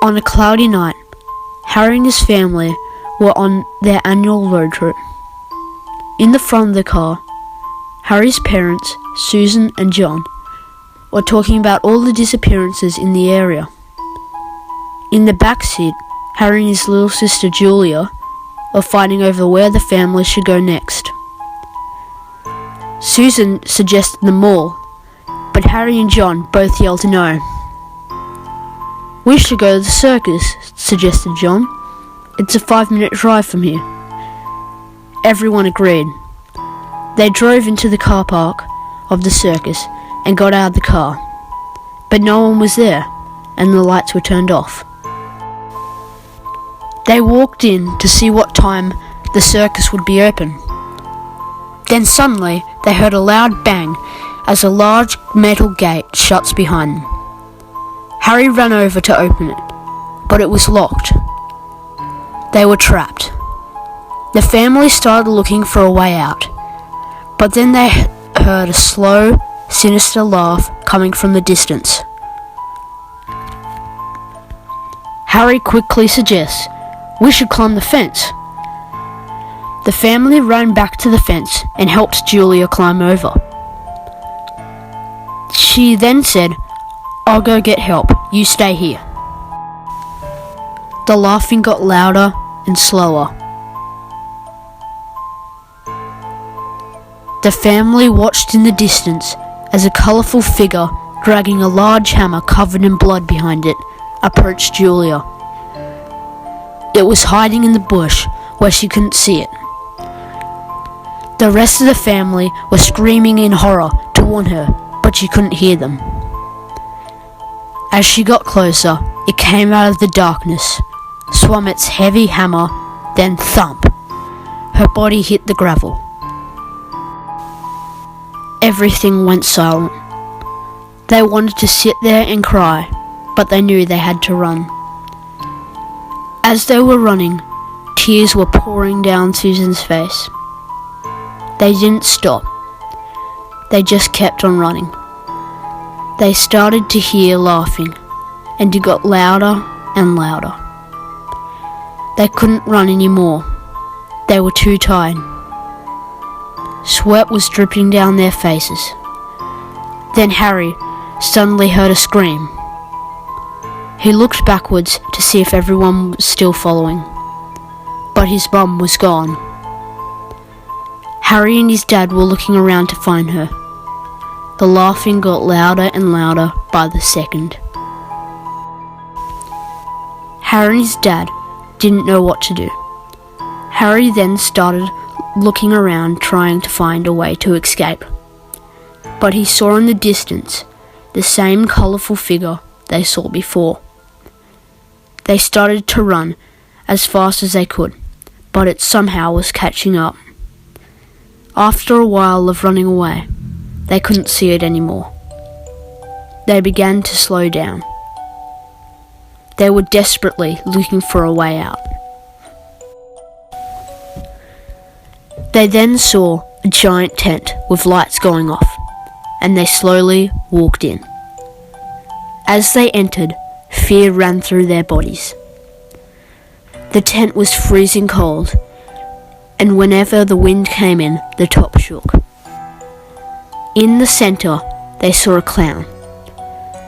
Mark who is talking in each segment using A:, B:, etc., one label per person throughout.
A: On a cloudy night, Harry and his family were on their annual road trip. In the front of the car, Harry's parents, Susan and John, were talking about all the disappearances in the area. In the back seat, Harry and his little sister Julia were fighting over where the family should go next. Susan suggested the mall, but Harry and John both yelled no. "We should go to the circus," suggested John. "It's a 5-minute drive from here." Everyone agreed. They drove into the car park of the circus and got out of the car, but no one was there and the lights were turned off. They walked in to see what time the circus would be open. Then suddenly they heard a loud bang as a large metal gate shuts behind them. Harry ran over to open it, but it was locked. They were trapped. The family started looking for a way out, but then they heard a slow, sinister laugh coming from the distance. Harry quickly suggests, "We should climb the fence." The family ran back to the fence and helped Julia climb over. She then said, "I'll go get help, you stay here." The laughing got louder and slower. The family watched in the distance as a colourful figure dragging a large hammer covered in blood behind it approached Julia. It was hiding in the bush where she couldn't see it. The rest of the family were screaming in horror to warn her, but she couldn't hear them. As she got closer, it came out of the darkness, swung its heavy hammer, then thump. Her body hit the gravel. Everything went silent. They wanted to sit there and cry, but they knew they had to run. As they were running, tears were pouring down Susan's face. They didn't stop. They just kept on running. They started to hear laughing, and it got louder and louder. They couldn't run anymore. They were too tired. Sweat was dripping down their faces. Then Harry suddenly heard a scream. He looked backwards to see if everyone was still following, but his mum was gone. Harry and his dad were looking around to find her. The laughing got louder and louder by the second. Harry and his dad didn't know what to do. Harry then started looking around trying to find a way to escape. But he saw in the distance the same colourful figure they saw before. They started to run as fast as they could, but it somehow was catching up. After a while of running away, they couldn't see it anymore. They began to slow down. They were desperately looking for a way out. They then saw a giant tent with lights going off, and they slowly walked in. As they entered, fear ran through their bodies. The tent was freezing cold, and whenever the wind came in, the top shook. In the centre, they saw a clown,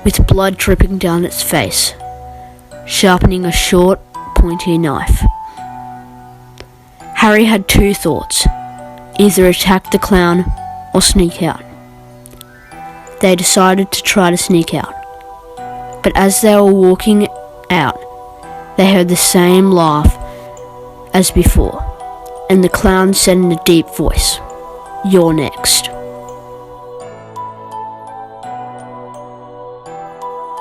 A: with blood dripping down its face, sharpening a short, pointy knife. Harry had two thoughts: either attack the clown or sneak out. They decided to try to sneak out, but as they were walking out, they heard the same laugh as before, and the clown said in a deep voice, "You're next."